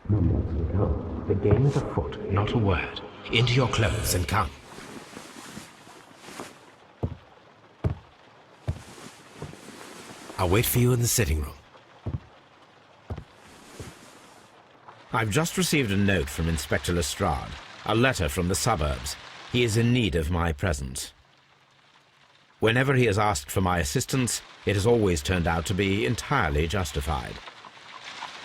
Come. The game is afoot, not a word. Into your clothes and come. I'll wait for you in the sitting room. I've just received a note from Inspector Lestrade, a letter from the suburbs. He is in need of my presence. Whenever he has asked for my assistance, it has always turned out to be entirely justified.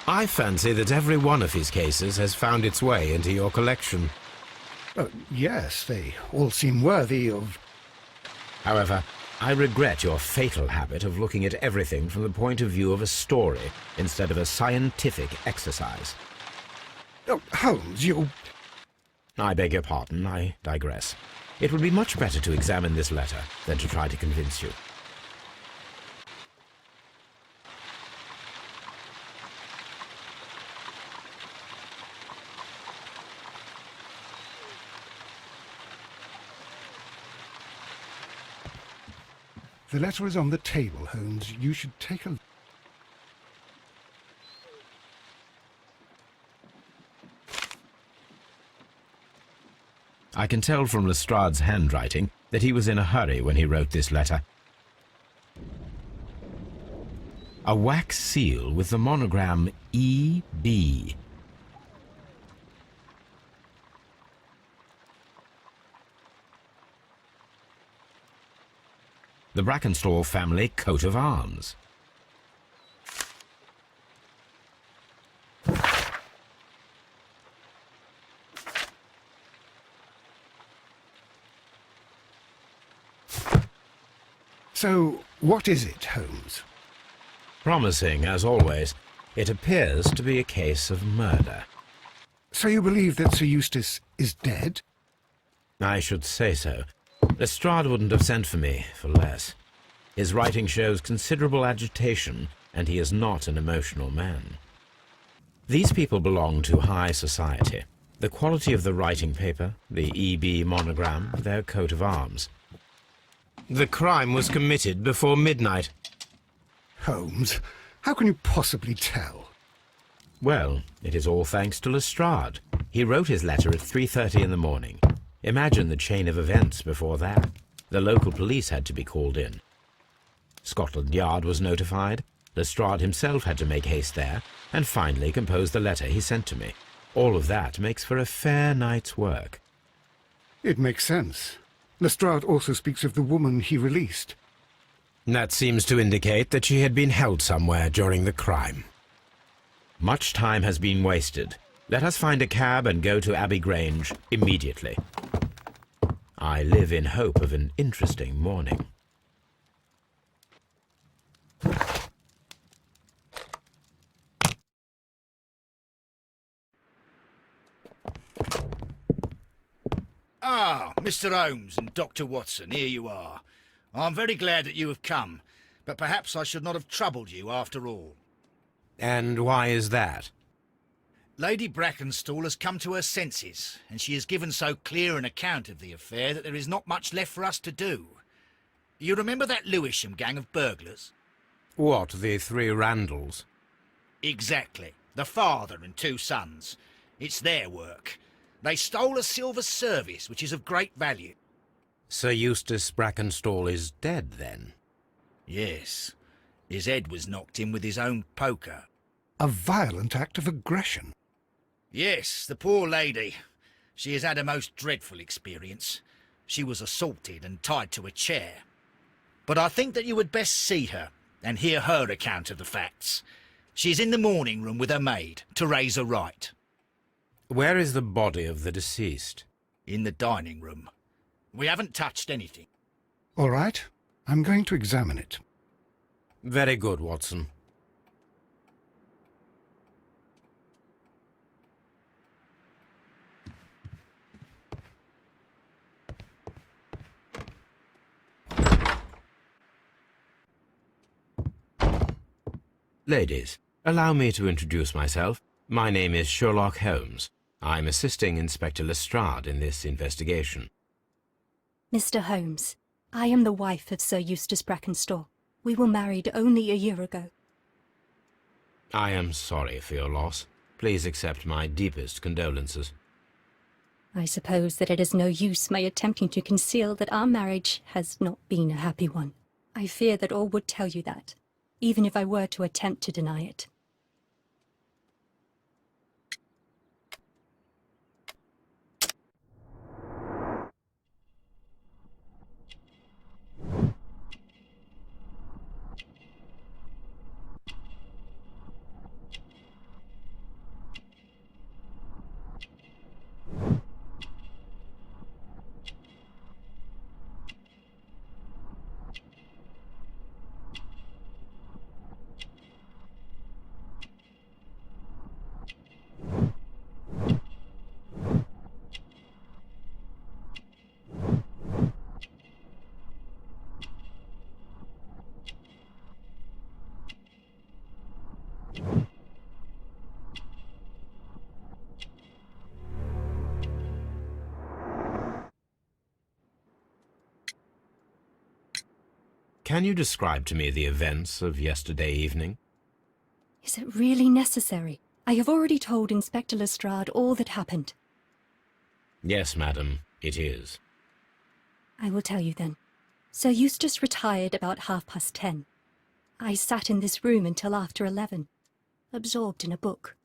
I fancy that every one of his cases has found its way into your collection. Yes, they all seem worthy of... However, I regret your fatal habit of looking at everything from the point of view of a story instead of a scientific exercise. Oh, Holmes, you... I beg your pardon, I digress. It would be much better to examine this letter than to try to convince you. The letter is on the table, Holmes. You should take a look. I can tell from Lestrade's handwriting that he was in a hurry when he wrote this letter. A wax seal with the monogram E.B. The Brackenstall family coat of arms. So, what is it, Holmes? Promising, as always, it appears to be a case of murder. So you believe that Sir Eustace is dead? I should say so. Lestrade wouldn't have sent for me for less. His writing shows considerable agitation, and he is not an emotional man. These people belong to high society. The quality of the writing paper, the E.B. monogram, their coat of arms. The crime was committed before midnight. Holmes, how can you possibly tell? Well, it is all thanks to Lestrade. He wrote his letter at 3:30 in the morning. Imagine the chain of events before that. The local police had to be called in. Scotland Yard was notified. Lestrade himself had to make haste there, and finally compose the letter he sent to me. All of that makes for a fair night's work. It makes sense. Lestrade also speaks of the woman he released. That seems to indicate that she had been held somewhere during the crime. Much time has been wasted. Let us find a cab and go to Ebbie Grange immediately. I live in hope of an interesting morning. Ah, Mr. Holmes and Dr. Watson, here you are. I'm very glad that you have come, but perhaps I should not have troubled you after all. And why is that? Lady Brackenstall has come to her senses, and she has given so clear an account of the affair that there is not much left for us to do. You remember that Lewisham gang of burglars? What, the three Randalls? Exactly. The father and two sons. It's their work. They stole a silver service, which is of great value. Sir Eustace Brackenstall is dead, then? Yes. His head was knocked in with his own poker. A violent act of aggression. Yes, the poor lady. She has had a most dreadful experience. She was assaulted and tied to a chair. But I think that you would best see her and hear her account of the facts. She's in the morning room with her maid, Teresa Wright. Where is the body of the deceased? In the dining room. We haven't touched anything. All right. I'm going to examine it. Very good, Watson. Ladies, allow me to introduce myself. My name is Sherlock Holmes. I'm assisting Inspector Lestrade in this investigation. Mr. Holmes, I am the wife of Sir Eustace Brackenstall. We were married only a year ago. I am sorry for your loss. Please accept my deepest condolences. I suppose that it is no use my attempting to conceal that our marriage has not been a happy one. I fear that all would tell you that, even if I were to attempt to deny it. Can you describe to me the events of yesterday evening? Is it really necessary? I have already told Inspector Lestrade all that happened. Yes, madam, it is. I will tell you then. Sir Eustace retired about 10:30. I sat in this room until after 11, absorbed in a book.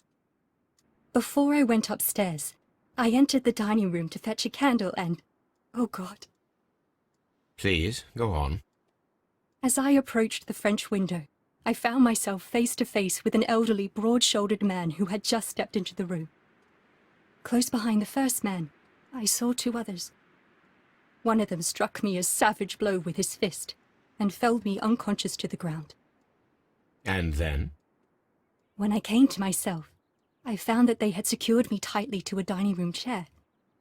Before I went upstairs, I entered the dining room to fetch a candle and... oh God. Please, go on. As I approached the French window, I found myself face to face with an elderly, broad-shouldered man who had just stepped into the room. Close behind the first man, I saw two others. One of them struck me a savage blow with his fist and felled me unconscious to the ground. And then? When I came to myself, I found that they had secured me tightly to a dining room chair.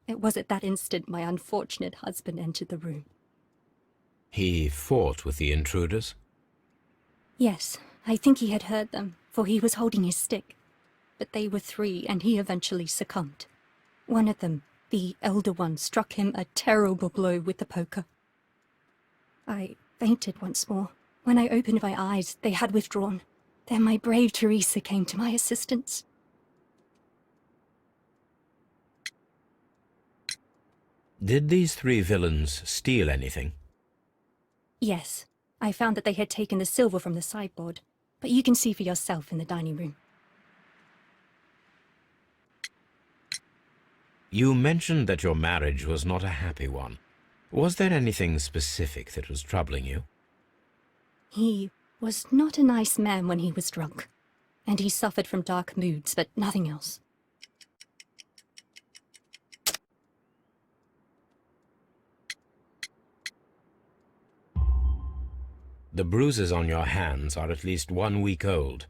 It was at that instant my unfortunate husband entered the room. He fought with the intruders? Yes, I think he had heard them, for he was holding his stick. But they were three, and he eventually succumbed. One of them, the elder one, struck him a terrible blow with the poker. I fainted once more. When I opened my eyes, they had withdrawn. Then my brave Teresa came to my assistance. Did these three villains steal anything? Yes, I found that they had taken the silver from the sideboard, but you can see for yourself in the dining room. You mentioned that your marriage was not a happy one. Was there anything specific that was troubling you? He was not a nice man when he was drunk, and he suffered from dark moods, but nothing else. The bruises on your hands are at least 1 week old.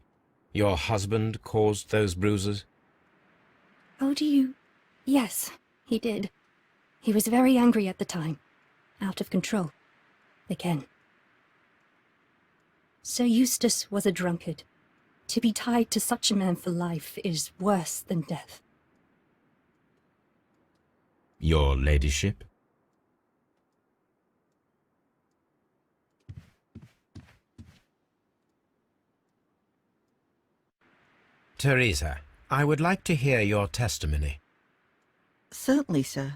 Your husband caused those bruises? Oh, do you... Yes, he did. He was very angry at the time. Out of control. Again. Sir Eustace was a drunkard. To be tied to such a man for life is worse than death. Your ladyship? Teresa, I would like to hear your testimony. Certainly, sir.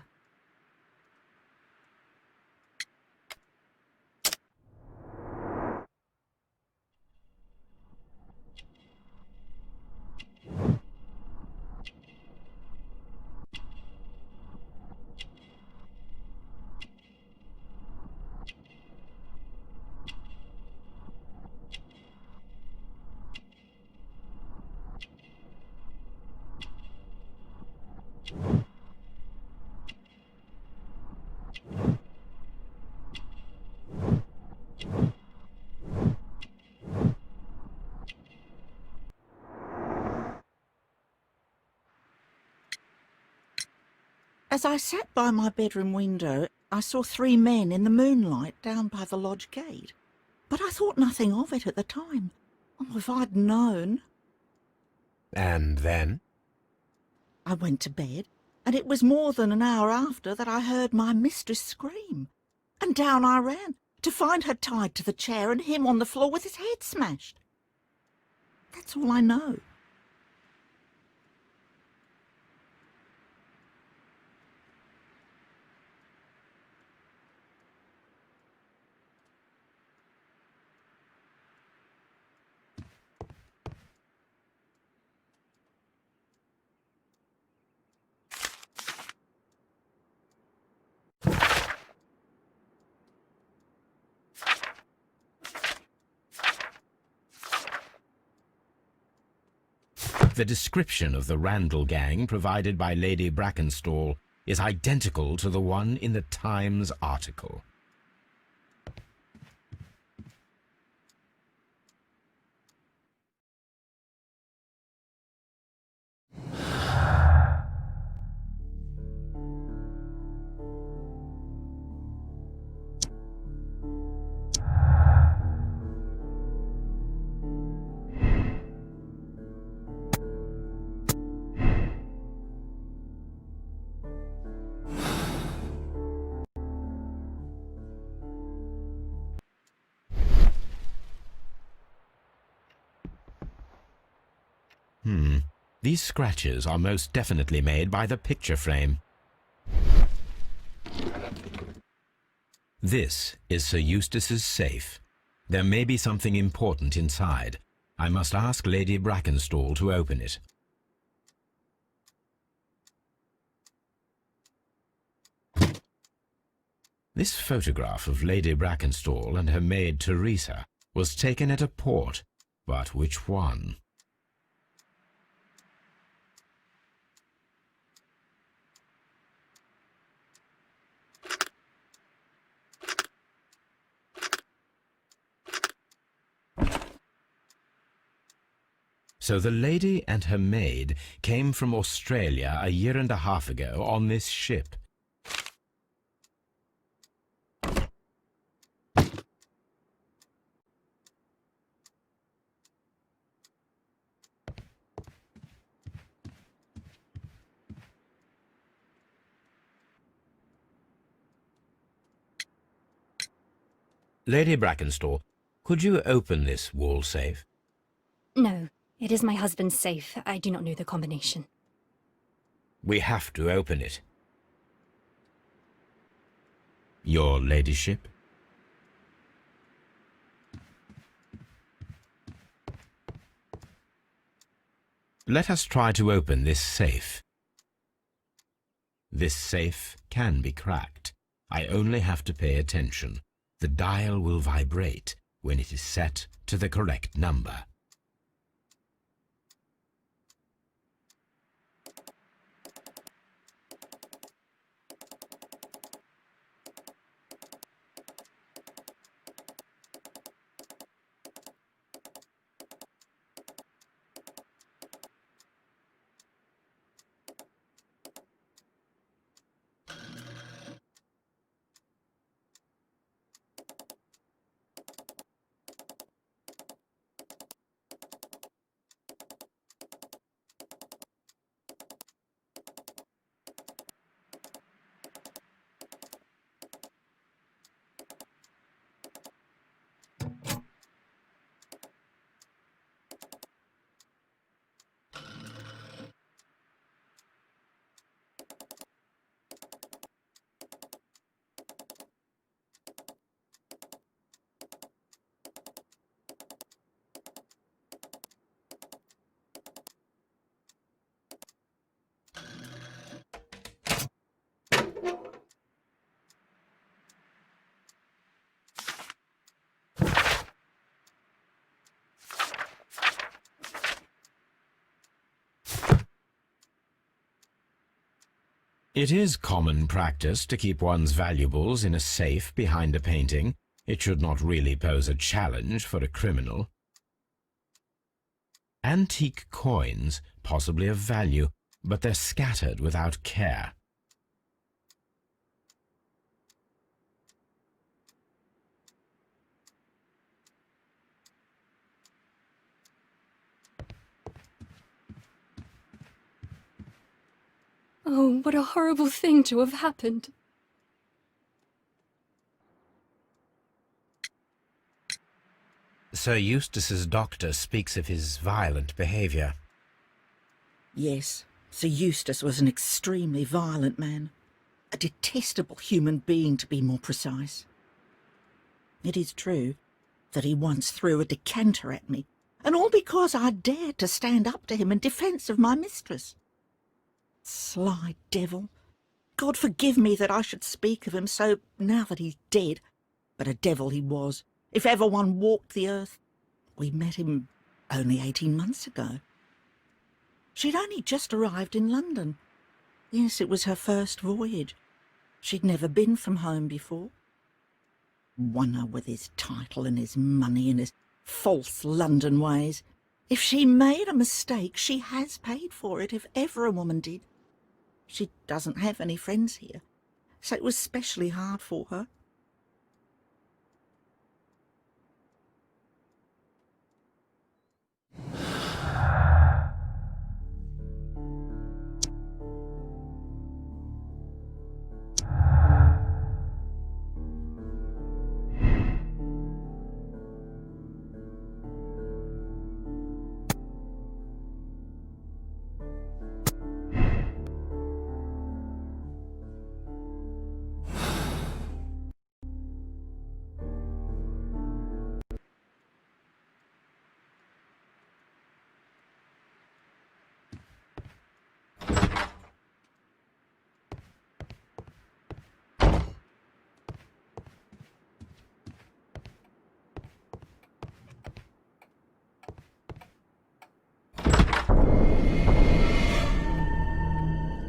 As I sat by my bedroom window, I saw three men in the moonlight down by the lodge gate. But I thought nothing of it at the time. Oh, if I'd known. And then? I went to bed, and it was more than an hour after that I heard my mistress scream. And down I ran, to find her tied to the chair and him on the floor with his head smashed. That's all I know. the description of the Randall gang provided by Lady Brackenstall is identical to the one in the Times article. These scratches are most definitely made by the picture frame. This is Sir Eustace's safe. There may be something important inside. I must ask Lady Brackenstall to open it. This photograph of Lady Brackenstall and her maid Teresa was taken at a port, but which one? So the lady and her maid came from Australia a year and a half ago on this ship. Lady Brackenstall, could you open this wall safe? No, it is my husband's safe. I do not know the combination. We have to open it. Your ladyship? Let us try to open this safe. This safe can be cracked. I only have to pay attention. The dial will vibrate when it is set to the correct number. It is common practice to keep one's valuables in a safe behind a painting. It should not really pose a challenge for a criminal. Antique coins, possibly of value, but they're scattered without care. Oh, what a horrible thing to have happened. Sir Eustace's doctor speaks of his violent behaviour. Yes, Sir Eustace was an extremely violent man. A detestable human being, to be more precise. It is true that he once threw a decanter at me, and all because I dared to stand up to him in defence of my mistress. Sly devil. God forgive me that I should speak of him so now that he's dead, but a devil he was, if ever one walked the earth. We met him only 18 months ago. She'd only just arrived in London. Yes, it was her first voyage. She'd never been from home before. Wonner with his title and his money and his false London ways. If she made a mistake, she has paid for it, if ever a woman did. She doesn't have any friends here, so it was specially hard for her.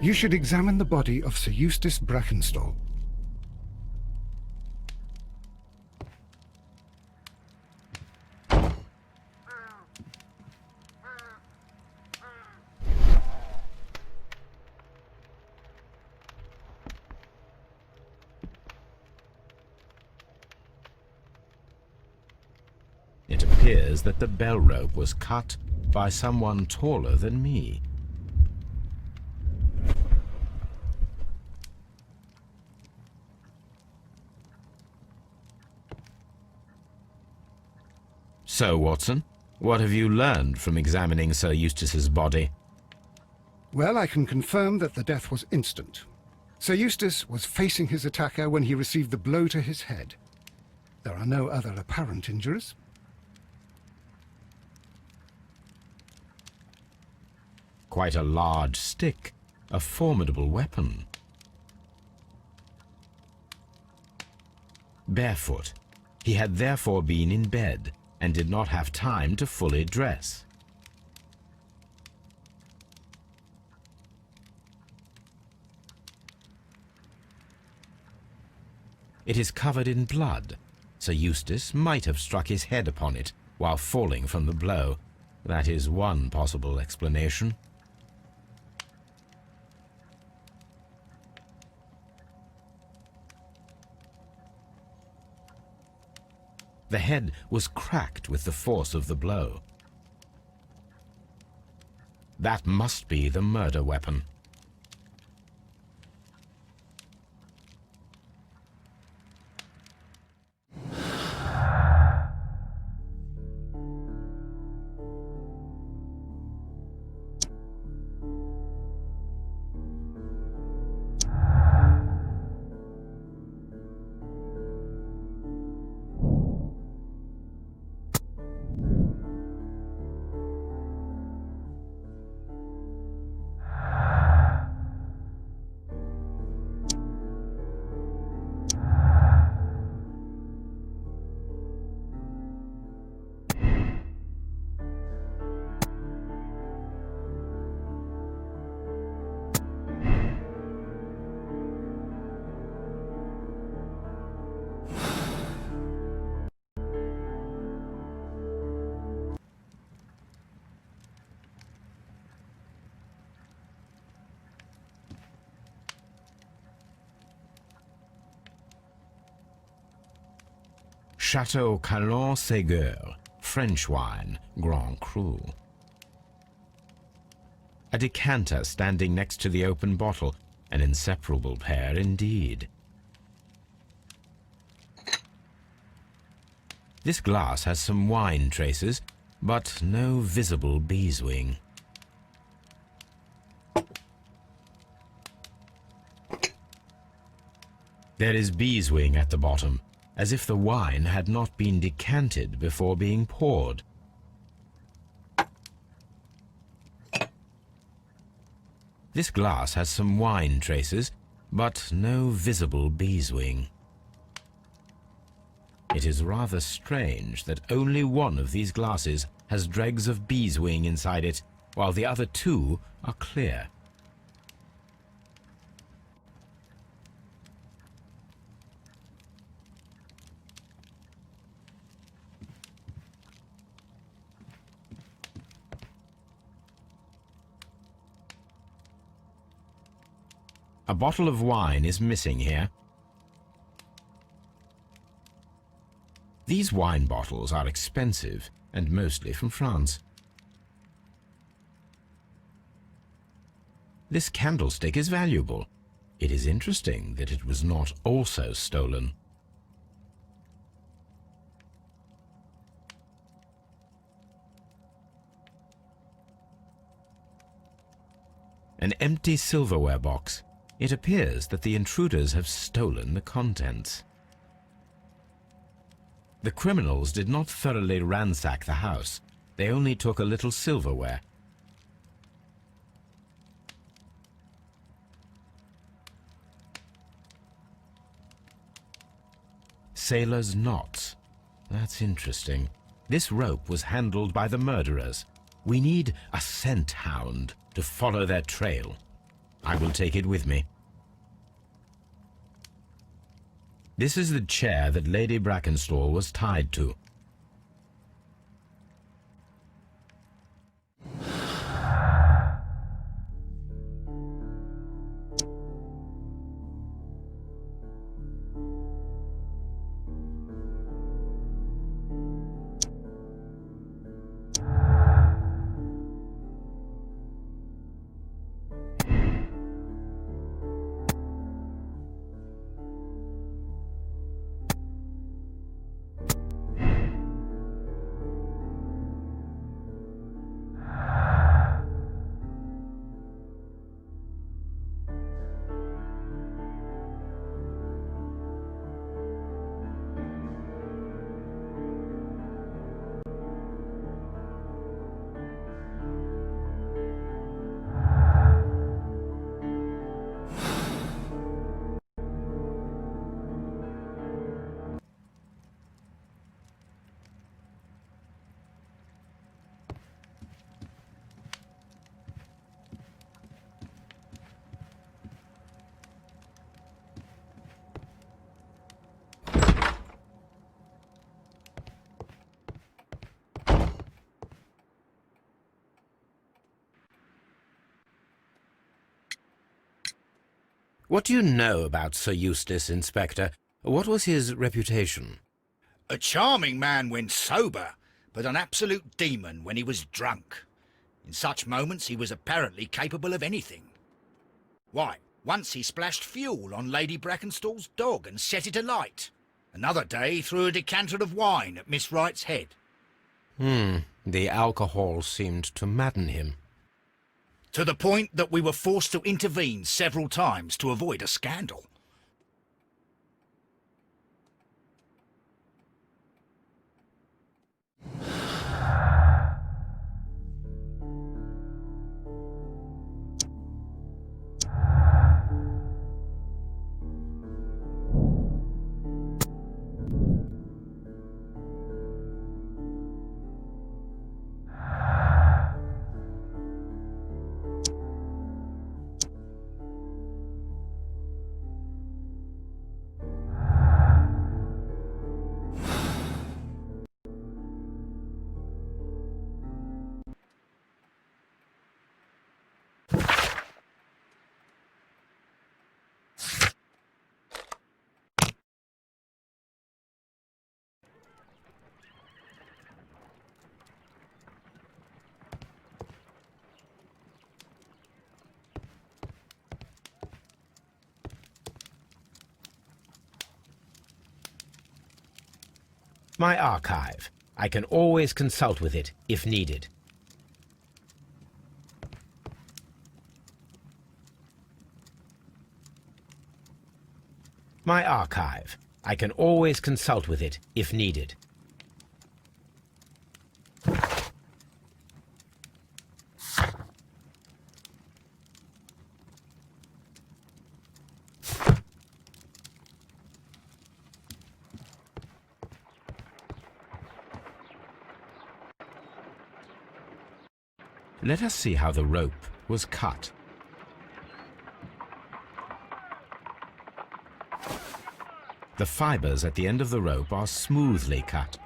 You should examine the body of Sir Eustace Brackenstall. It appears that the bell rope was cut by someone taller than me. So, Watson, what have you learned from examining Sir Eustace's body? Well, I can confirm that the death was instant. Sir Eustace was facing his attacker when he received the blow to his head. There are no other apparent injuries. Quite a large stick, a formidable weapon. Barefoot, he had therefore been in bed and did not have time to fully dress. It is covered in blood. Sir Eustace might have struck his head upon it while falling from the blow. That is one possible explanation. The head was cracked with the force of the blow. That must be the murder weapon. Chateau Calon-Ségur, French wine, Grand Cru. A decanter standing next to the open bottle, an inseparable pair indeed. This glass has some wine traces, but no visible beeswing. There is beeswing at the bottom, as if the wine had not been decanted before being poured. This glass has some wine traces, but no visible beeswing. It is rather strange that only one of these glasses has dregs of beeswing inside it, while the other 2 are clear. A bottle of wine is missing here. These wine bottles are expensive and mostly from France. This candlestick is valuable. It is interesting that it was not also stolen. An empty silverware box. It appears that the intruders have stolen the contents. The criminals did not thoroughly ransack the house. They only took a little silverware. Sailor's knots. That's interesting. This rope was handled by the murderers. We need a scent hound to follow their trail. I will take it with me. This is the chair that Lady Brackenstall was tied to. What do you know about Sir Eustace, Inspector? What was his reputation? A charming man when sober, but an absolute demon when he was drunk. In such moments he was apparently capable of anything. Why, once he splashed fuel on Lady Brackenstall's dog and set it alight. Another day threw a decanter of wine at Miss Wright's head. The alcohol seemed to madden him. To the point that we were forced to intervene several times to avoid a scandal. My archive. I can always consult with it if needed. My archive. I can always consult with it if needed. Let us see how the rope was cut. The fibers at the end of the rope are smoothly cut.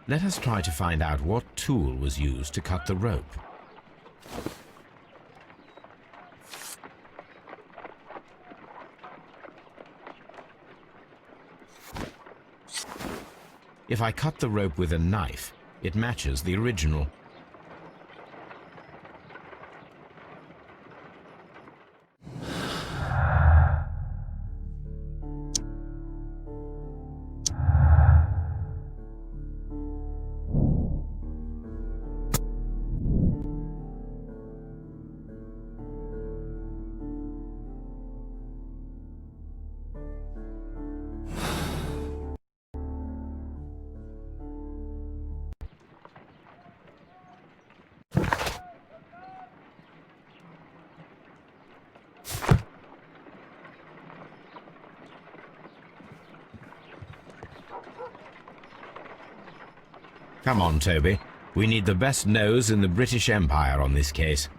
Let us try to find out what tool was used to cut the rope. If I cut the rope with a knife, it matches the original. Come on, Toby. We need the best nose in the British Empire on this case.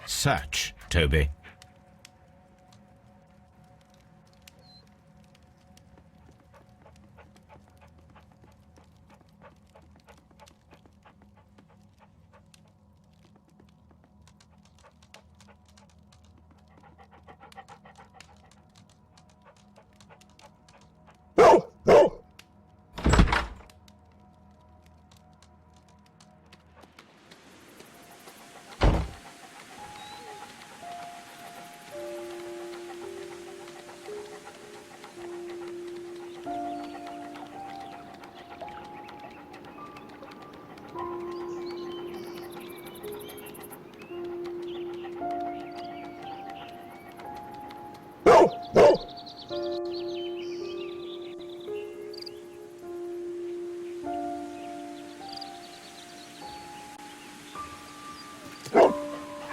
Search, Toby.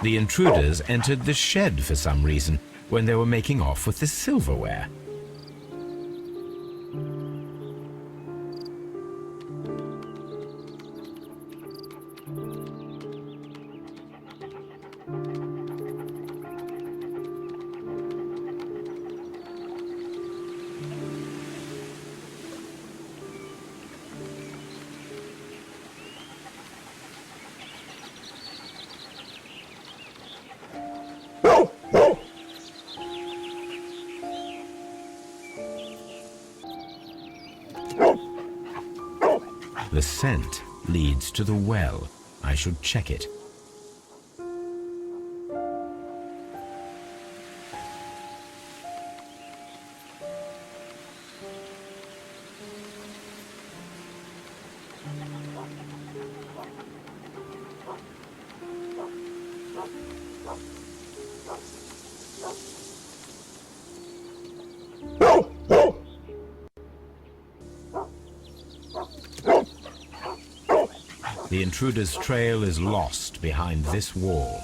The intruders entered the shed for some reason when they were making off with the silverware. The scent leads to the well. I should check it. The intruder's trail is lost behind this wall.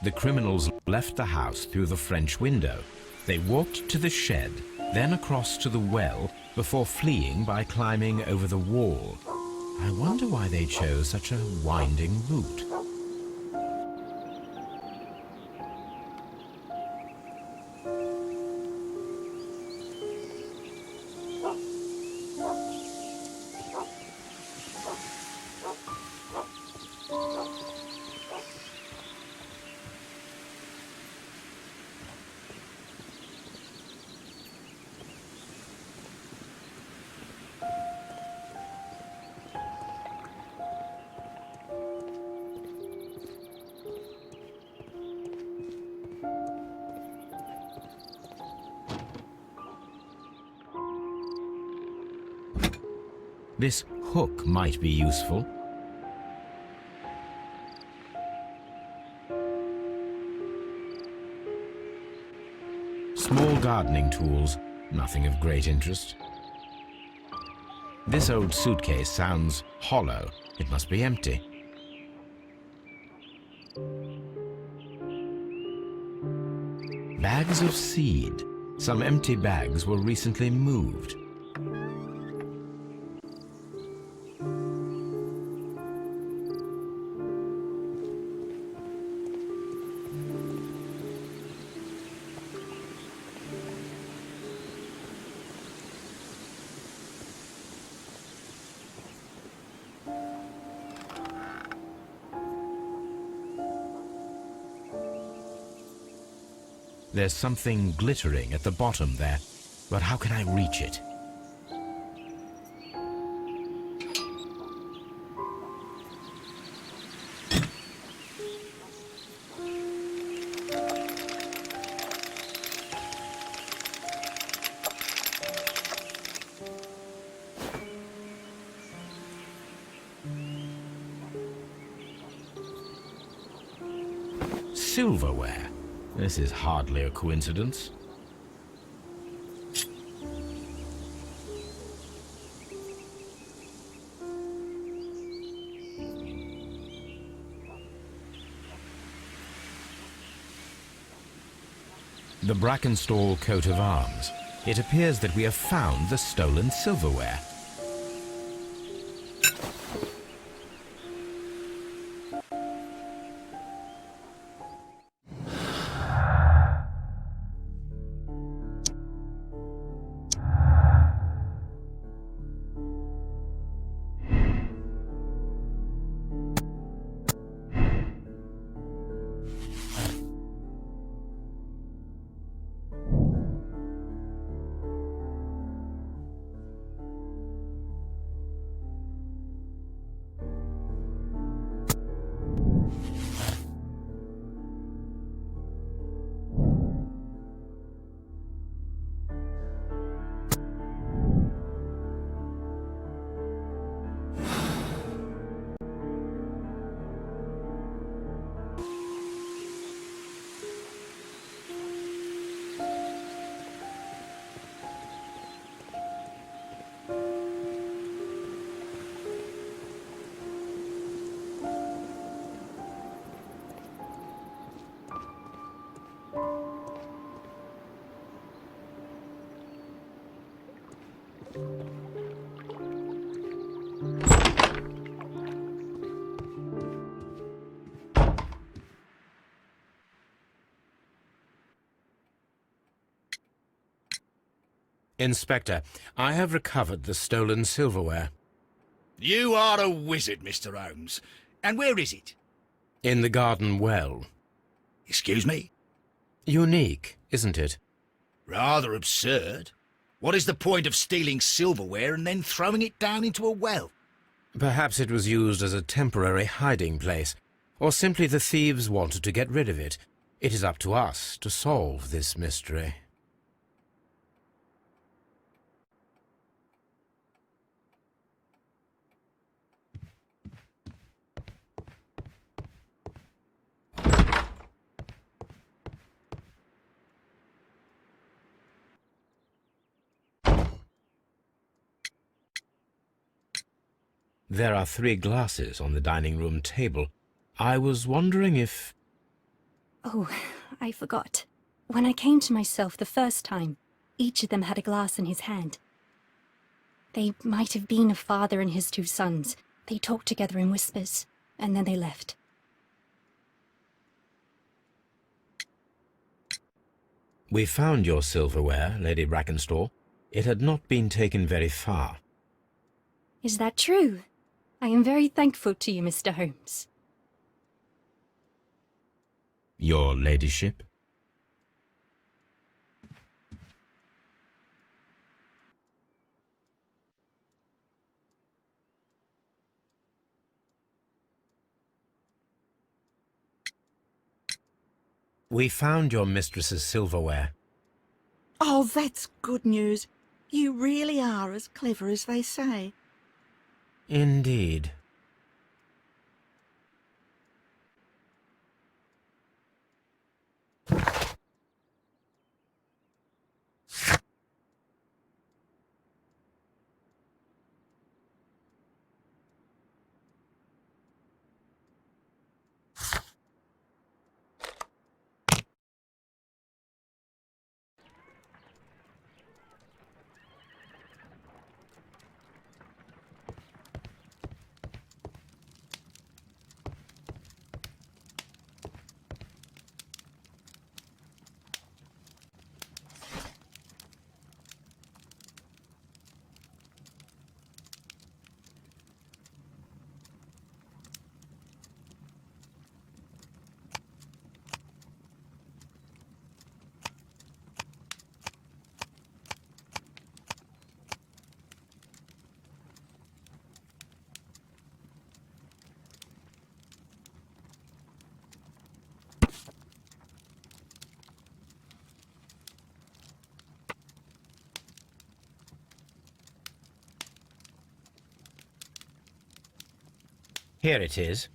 The criminals left the house through the French window. They walked to the shed, then across to the well, before fleeing by climbing over the wall. I wonder why they chose such a winding route. This hook might be useful. Small gardening tools, nothing of great interest. This old suitcase sounds hollow. It must be empty. Bags of seed. Some empty bags were recently moved. There's something glittering at the bottom there, but how can I reach it? Silverware. This is hardly a coincidence. The Brackenstall coat of arms. It appears that we have found the stolen silverware. Inspector, I have recovered the stolen silverware. You are a wizard, Mr. Holmes. And where is it? In the garden well. Excuse me? Unique, isn't it? Rather absurd. What is the point of stealing silverware and then throwing it down into a well? Perhaps it was used as a temporary hiding place, or simply the thieves wanted to get rid of it. It is up to us to solve this mystery. There are 3 glasses on the dining room table. I was wondering if... Oh, I forgot. When I came to myself the first time, each of them had a glass in his hand. They might have been a father and his 2 sons. They talked together in whispers, and then they left. We found your silverware, Lady Brackenstall. It had not been taken very far. Is that true? I am very thankful to you, Mr. Holmes. Your ladyship? We found your mistress's silverware. Oh, that's good news. You really are as clever as they say. Indeed. Here it is.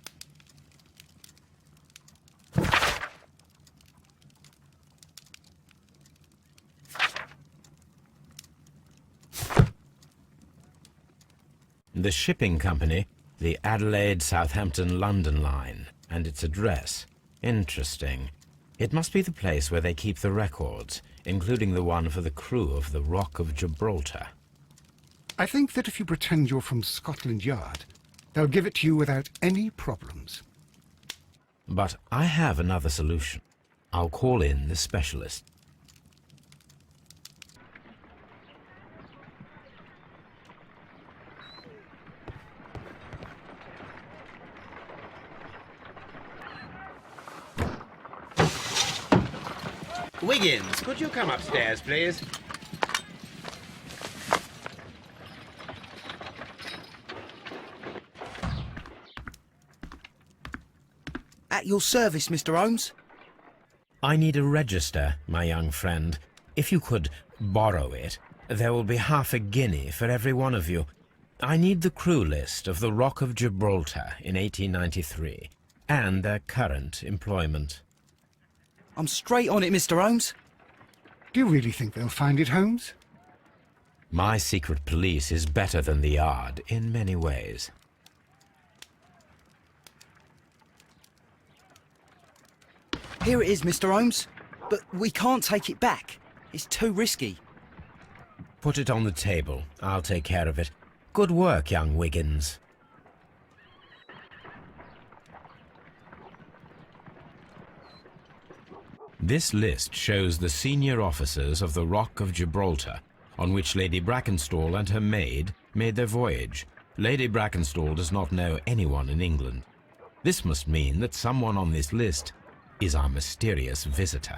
The shipping company, the Adelaide, Southampton, London line, and its address. Interesting. It must be the place where they keep the records, including the one for the crew of the Rock of Gibraltar. I think that if you pretend you're from Scotland Yard, they'll give it to you without any problems. But I have another solution. I'll call in the specialist. Wiggins, could you come upstairs, please? At your service, Mr. Holmes. I need a register, my young friend. If you could borrow it, there will be half a guinea for every one of you. I need the crew list of the Rock of Gibraltar in 1893, and their current employment. I'm straight on it, Mr. Holmes. Do you really think they'll find it, Holmes? My secret police is better than the Yard in many ways. Here it is, Mr. Holmes. But we can't take it back. It's too risky. Put it on the table. I'll take care of it. Good work, young Wiggins. This list shows the senior officers of the Rock of Gibraltar, on which Lady Brackenstall and her maid made their voyage. Lady Brackenstall does not know anyone in England. This must mean that someone on this list is our mysterious visitor.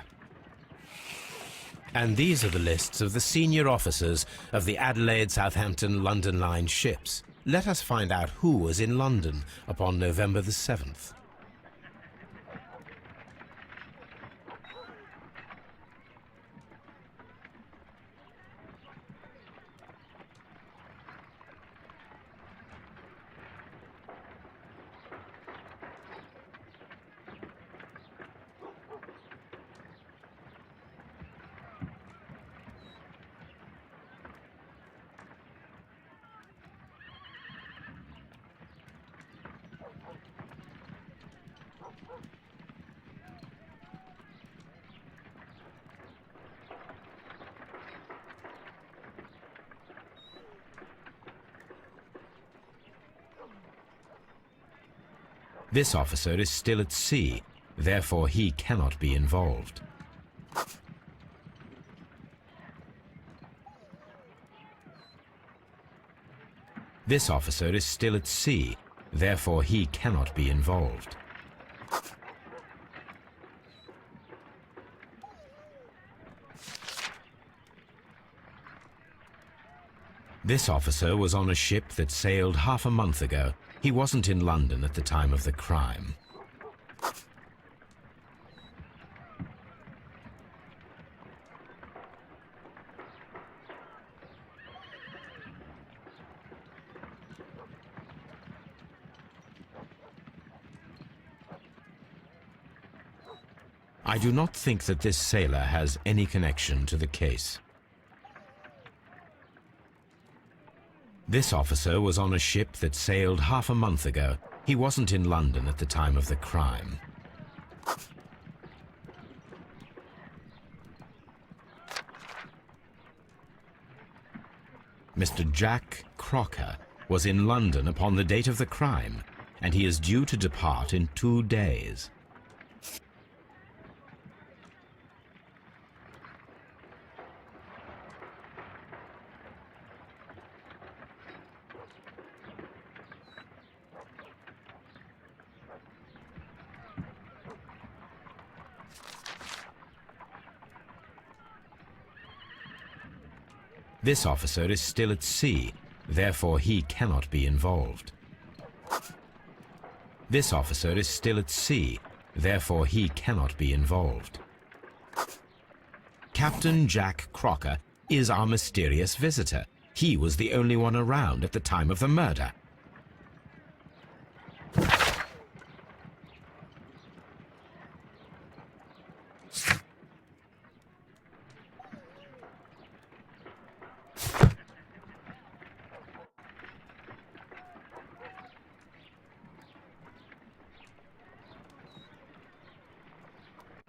And these are the lists of the senior officers of the Adelaide, Southampton, London line ships. Let us find out who was in London upon November the 7th. This officer is still at sea, therefore he cannot be involved. This officer is still at sea, therefore he cannot be involved. This officer was on a ship that sailed half a month ago. He wasn't in London at the time of the crime. I do not think that this sailor has any connection to the case. This officer was on a ship that sailed half a month ago. He wasn't in London at the time of the crime. Mr. Jack Crocker was in London upon the date of the crime, and he is due to depart in 2 days. This officer is still at sea, therefore he cannot be involved. This officer is still at sea, therefore he cannot be involved. Captain Jack Crocker is our mysterious visitor. He was the only one around at the time of the murder.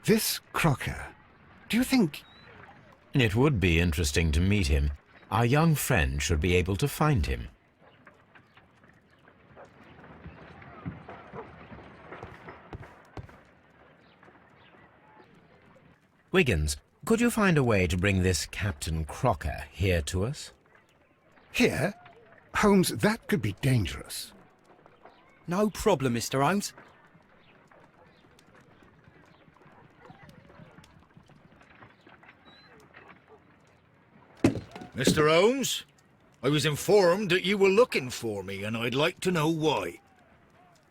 This Crocker, do you think... It would be interesting to meet him. Our young friend should be able to find him. Wiggins, could you find a way to bring this Captain Crocker here to us? Here? Holmes, that could be dangerous. No problem, Mr. Holmes. Mr. Holmes, I was informed that you were looking for me, and I'd like to know why.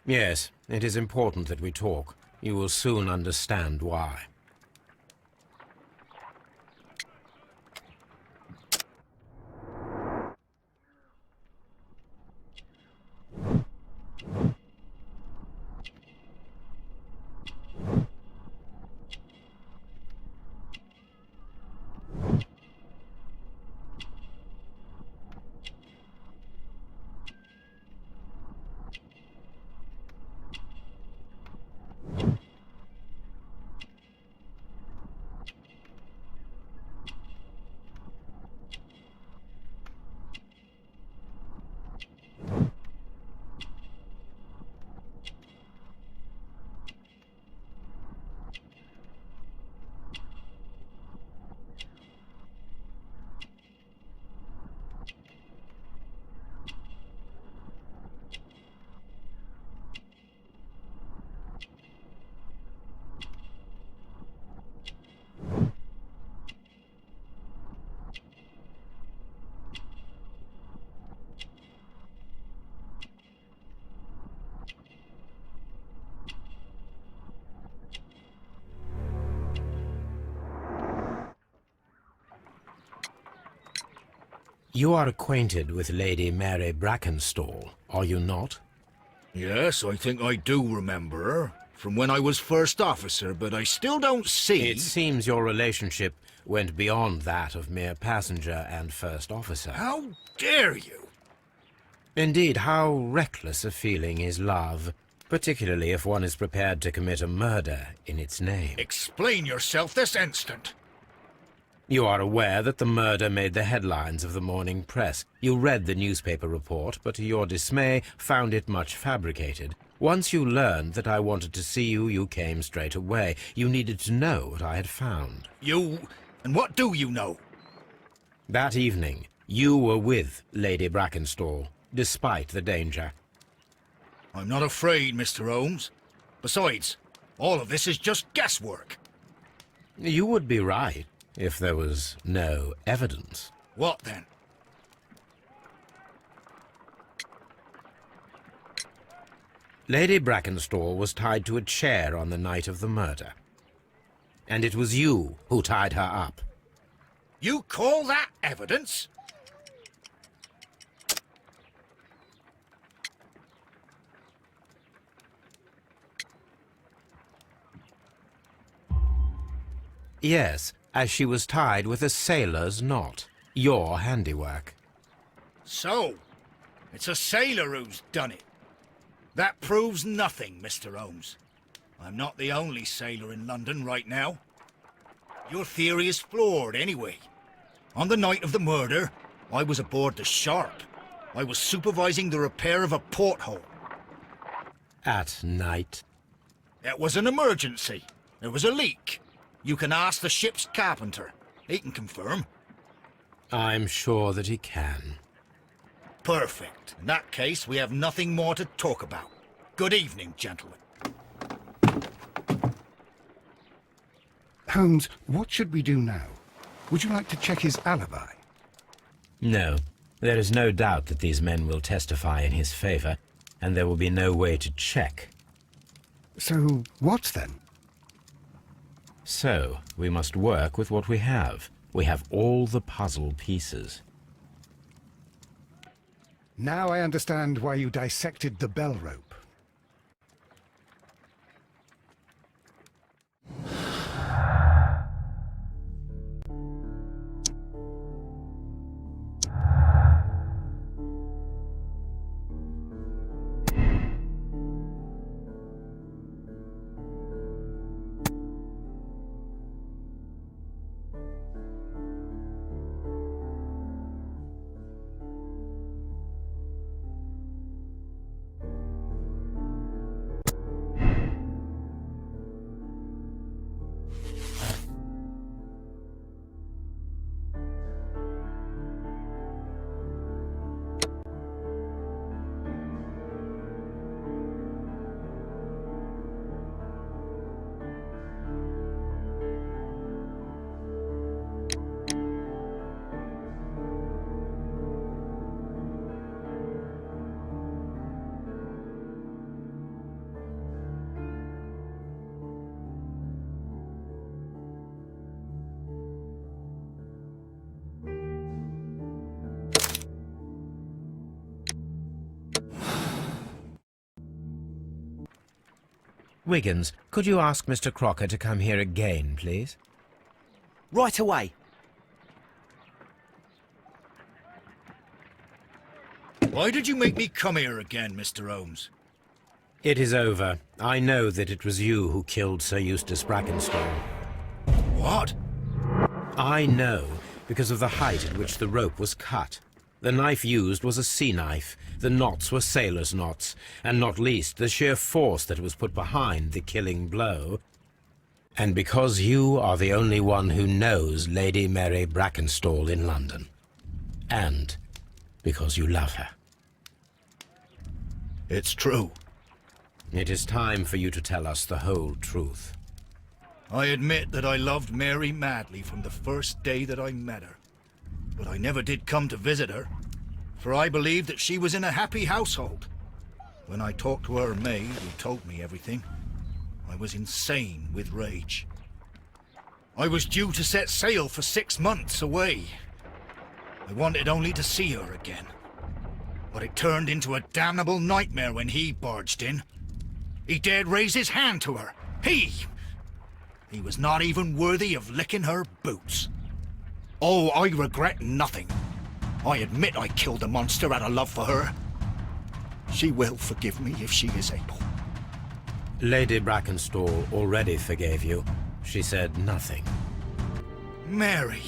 Yes, it is important that we talk. You will soon understand why. You are acquainted with Lady Mary Brackenstall, are you not? Yes, I think I do remember her, from when I was first officer, but I still don't see... It seems your relationship went beyond that of mere passenger and first officer. How dare you? Indeed, how reckless a feeling is love, particularly if one is prepared to commit a murder in its name. Explain yourself this instant. You are aware that the murder made the headlines of the morning press. You read the newspaper report, but to your dismay found it much fabricated. Once you learned that I wanted to see you, you came straight away. You needed to know what I had found. You... and what do you know? That evening, you were with Lady Brackenstall, despite the danger. I'm not afraid, Mr. Holmes. Besides, all of this is just guesswork. You would be right, if there was no evidence. What then? Lady Brackenstall was tied to a chair on the night of the murder. And it was you who tied her up. You call that evidence? Yes, as she was tied with a sailor's knot. Your handiwork. So, it's a sailor who's done it. That proves nothing, Mr. Holmes. I'm not the only sailor in London right now. Your theory is flawed anyway. On the night of the murder, I was aboard the Sharp. I was supervising the repair of a porthole. At night? It was an emergency. There was a leak. You can ask the ship's carpenter. He can confirm. I'm sure that he can. Perfect. In that case, we have nothing more to talk about. Good evening, gentlemen. Holmes, what should we do now? Would you like to check his alibi? No. There is no doubt that these men will testify in his favor, and there will be no way to check. So, what then? So, we must work with what we have. We have all the puzzle pieces. Now I understand why you dissected the bell rope. Wiggins, could you ask Mr. Crocker to come here again, please? Right away. Why did you make me come here again, Mr. Holmes? It is over. I know that it was you who killed Sir Eustace Brackenstall. What? I know because of the height at which the rope was cut. The knife used was a sea knife, the knots were sailor's knots, and not least the sheer force that was put behind the killing blow. And because you are the only one who knows Lady Mary Brackenstall in London. And because you love her. It's true. It is time for you to tell us the whole truth. I admit that I loved Mary madly from the first day that I met her. But I never did come to visit her, for I believed that she was in a happy household. When I talked to her maid, who told me everything, I was insane with rage. I was due to set sail for 6 months away. I wanted only to see her again. But it turned into a damnable nightmare when he barged in. He dared raise his hand to her. He was not even worthy of licking her boots. Oh, I regret nothing. I admit I killed the monster out of love for her. She will forgive me if she is able. Lady Brackenstall already forgave you. She said nothing. Mary.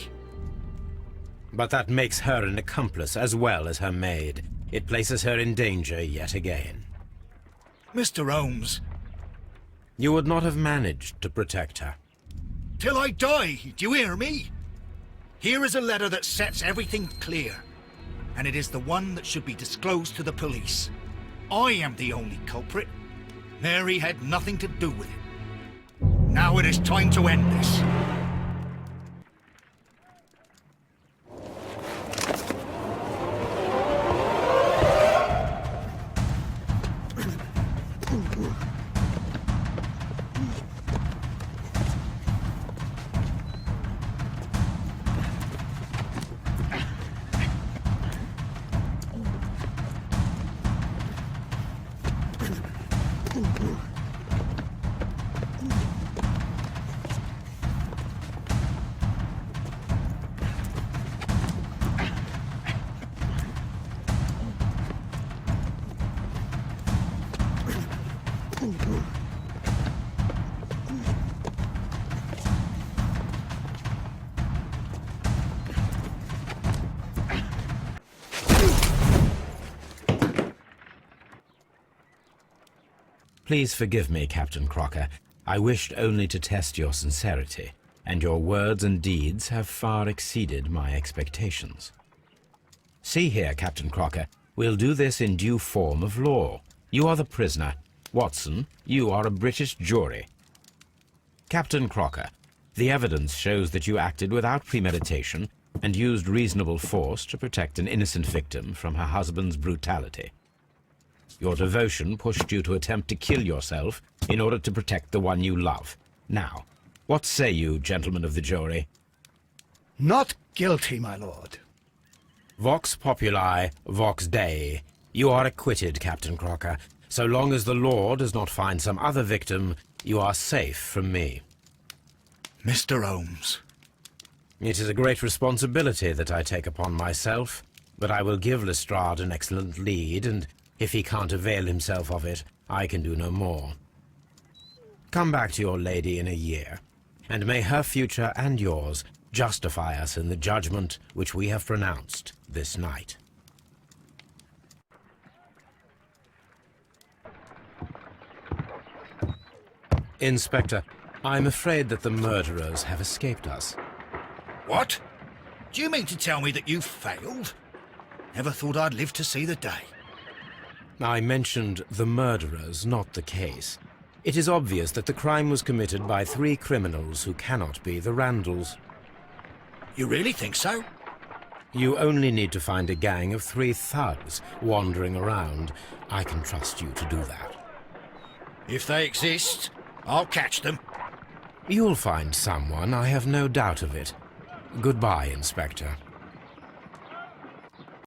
But that makes her an accomplice as well as her maid. It places her in danger yet again. Mr. Holmes. You would not have managed to protect her. Till I die, do you hear me? Here is a letter that sets everything clear, and it is the one that should be disclosed to the police. I am the only culprit. Mary had nothing to do with it. Now it is time to end this. Please forgive me, Captain Crocker. I wished only to test your sincerity, and your words and deeds have far exceeded my expectations. See here, Captain Crocker, we'll do this in due form of law. You are the prisoner. Watson, you are a British jury. Captain Crocker, the evidence shows that you acted without premeditation and used reasonable force to protect an innocent victim from her husband's brutality. Your devotion pushed you to attempt to kill yourself in order to protect the one you love. Now, what say you, gentlemen of the jury? Not guilty, my lord. Vox populi, vox Dei. You are acquitted, Captain Crocker. So long as the law does not find some other victim, you are safe from me. Mr. Holmes. It is a great responsibility that I take upon myself, but I will give Lestrade an excellent lead, and if he can't avail himself of it, I can do no more. Come back to your lady in a year, and may her future and yours justify us in the judgment which we have pronounced this night. Inspector, I'm afraid that the murderers have escaped us. What? Do you mean to tell me that you failed? Never thought I'd live to see the day. I mentioned the murderers, not the case. It is obvious that the crime was committed by 3 criminals who cannot be the Randalls. You really think so? You only need to find a gang of 3 thugs wandering around. I can trust you to do that. If they exist, I'll catch them. You'll find someone, I have no doubt of it. Goodbye, Inspector.